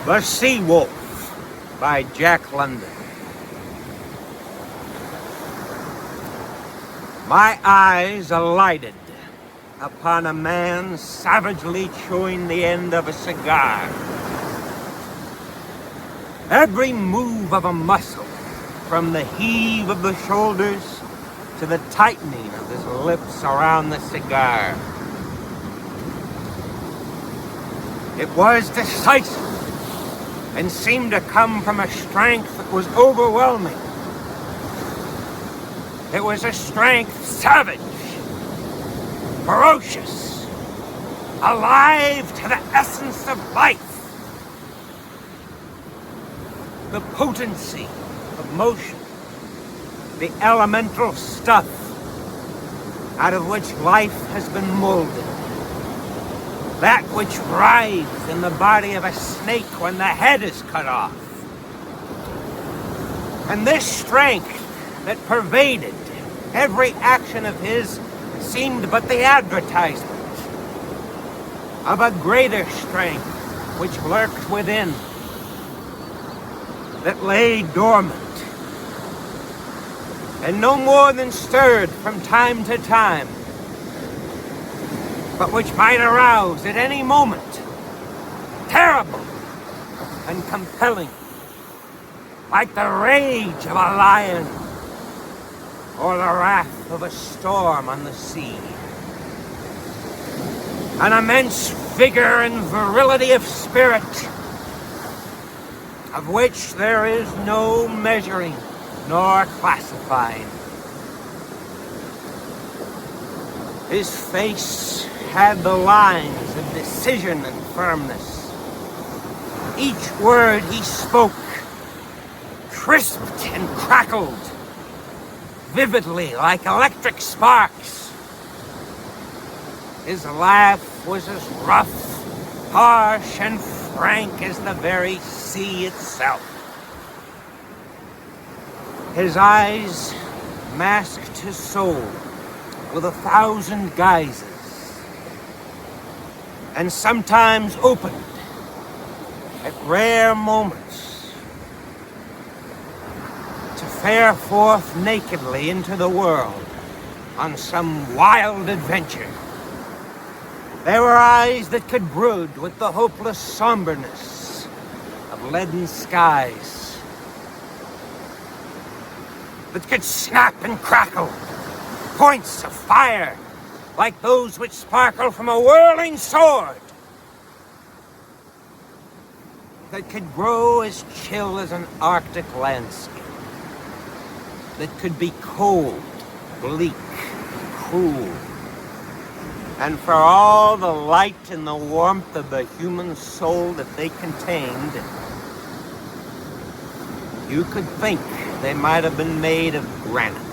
The Sea Wolf by Jack London. My eyes alighted upon a man savagely chewing the end of a cigar. Every move of a muscle, from the heave of the shoulders to the tightening of his lips around the cigar. It was decisive and seemed to come from a strength that was overwhelming. It was a strength savage, ferocious, alive to the essence of life. The potency of motion, the elemental stuff out of which life has been molded. That which writhes in the body of a snake when the head is cut off. And this strength that pervaded every action of his seemed but the advertisement of a greater strength which lurked within, that lay dormant, and no more than stirred from time to time, but which might arouse at any moment, terrible and compelling, like the rage of a lion or the wrath of a storm on the sea. An immense vigor and virility of spirit, of which there is no measuring nor classifying. His face had the lines of decision and firmness. Each word he spoke crisped and crackled vividly like electric sparks. His laugh was as rough, harsh, and frank as the very sea itself. His eyes masked his soul with 1,000 guises, and sometimes opened at rare moments to fare forth nakedly into the world on some wild adventure. There were eyes that could brood with the hopeless somberness of leaden skies, that could snap and crackle, points of fire like those which sparkle from a whirling sword, that could grow as chill as an Arctic landscape, that could be cold, bleak, cruel, and for all the light and the warmth of the human soul that they contained, you could think they might have been made of granite.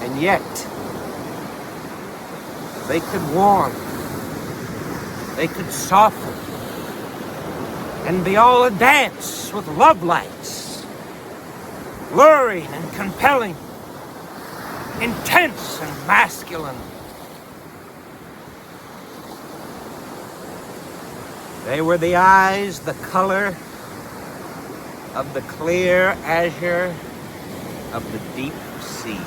And yet, they could warm, they could soften, and be all a dance with love lights, luring and compelling, intense and masculine. They were the eyes, the color of the clear azure of the deep sea.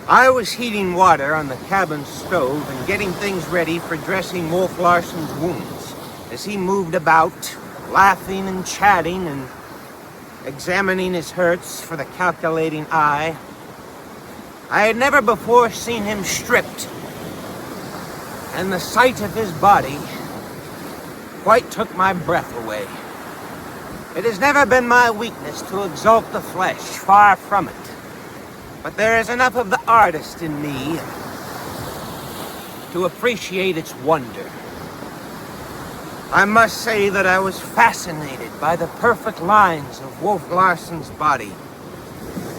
I was heating water on the cabin stove and getting things ready for dressing Wolf Larsen's wounds as he moved about, laughing and chatting and examining his hurts for the calculating eye. I had never before seen him stripped, and the sight of his body quite took my breath away. It has never been my weakness to exalt the flesh, far from it. But there is enough of the artist in me to appreciate its wonder. I must say that I was fascinated by the perfect lines of Wolf Larsen's body,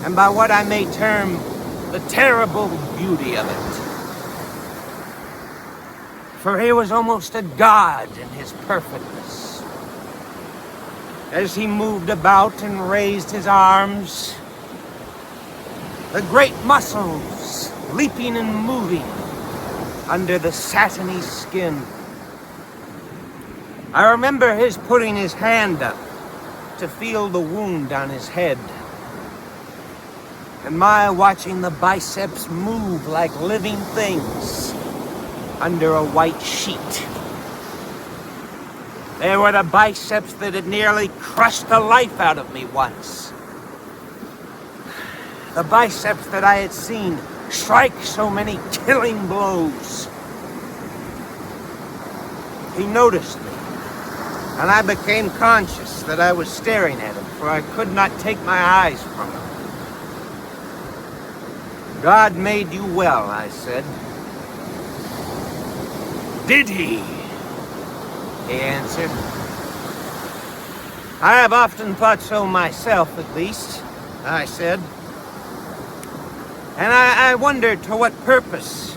and by what I may term the terrible beauty of it. For he was almost a god in his perfectness. As he moved about and raised his arms, the great muscles leaping and moving under the satiny skin. I remember his putting his hand up to feel the wound on his head, and my watching the biceps move like living things under a white sheet. They were the biceps that had nearly crushed the life out of me once. The biceps that I had seen strike so many killing blows. He noticed me, and I became conscious that I was staring at him, for I could not take my eyes from him. God made you well, I said. Did he? He answered. I have often thought so myself, at least, I said. And I wonder to what purpose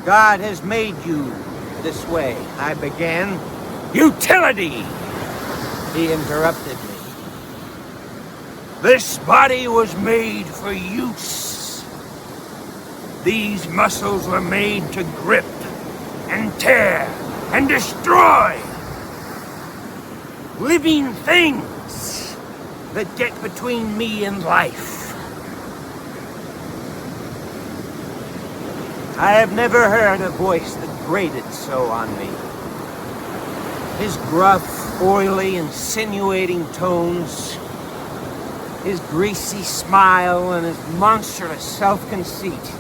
God has made you this way, I began. Utility, he interrupted me. This body was made for use. These muscles were made to grip and tear and destroy living things that get between me and life. I have never heard a voice that grated so on me. His gruff, oily, insinuating tones, his greasy smile, and his monstrous self-conceit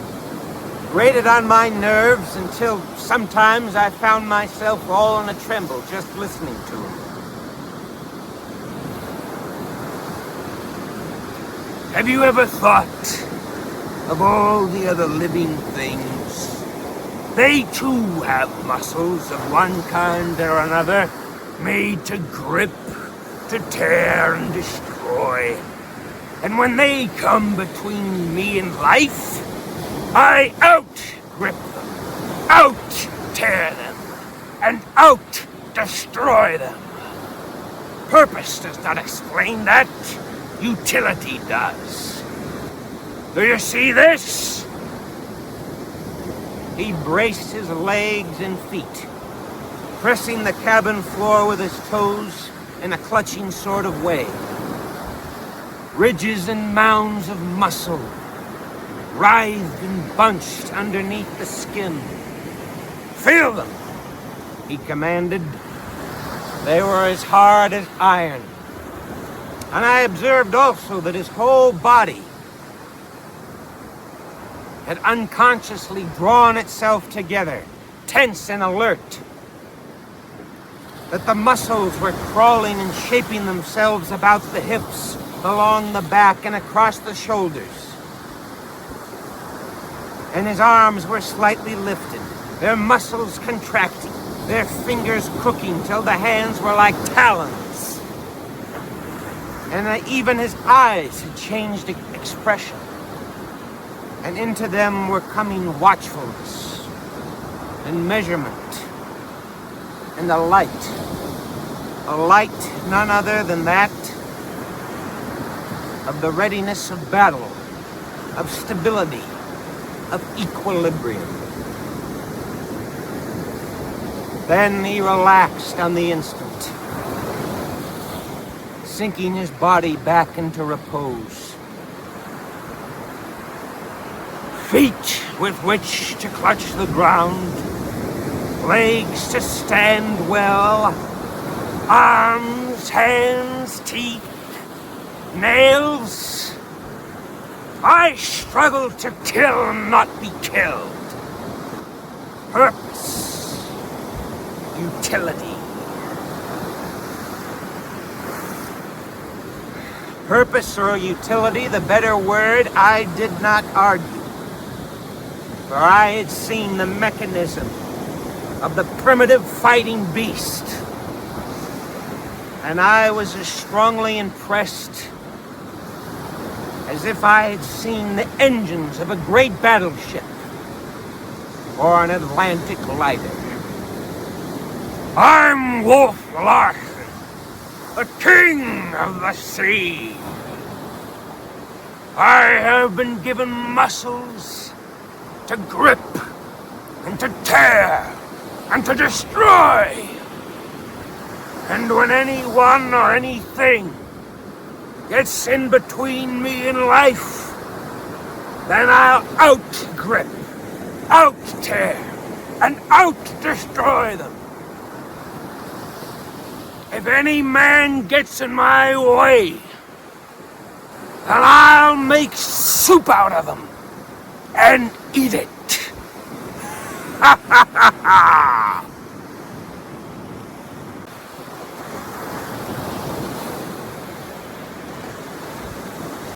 grated on my nerves until sometimes I found myself all in a tremble just listening to him. Have you ever thought of all the other living things? They too have muscles of one kind or another, made to grip, to tear and destroy. And when they come between me and life, I out-grip them, out-tear them, and out-destroy them. Purpose does not explain that. Utility does. Do you see this? He braced his legs and feet, pressing the cabin floor with his toes in a clutching sort of way. Ridges and mounds of muscle writhed and bunched underneath the skin. Feel them, he commanded. They were as hard as iron. And I observed also that his whole body had unconsciously drawn itself together, tense and alert. That the muscles were crawling and shaping themselves about the hips, along the back and across the shoulders. And his arms were slightly lifted, their muscles contracting, their fingers crooking till the hands were like talons. And even his eyes had changed expression. And into them were coming watchfulness and measurement and a light none other than that of the readiness of battle, of stability, of equilibrium. Then he relaxed on the instant, sinking his body back into repose. Feet with which to clutch the ground, legs to stand well, arms, hands, teeth, nails. I struggle to kill and not be killed. Purpose, utility. Purpose or utility, the better word, I did not argue. For I had seen the mechanism of the primitive fighting beast. And I was as strongly impressed as if I had seen the engines of a great battleship or an Atlantic lighter. I'm Wolf Larsen, the king of the sea. I have been given muscles to grip and to tear and to destroy. And when anyone or anything gets in between me and life, then I'll out-grip, out-tear, and out-destroy them. If any man gets in my way, then I'll make soup out of him and eat it. Ha ha ha ha!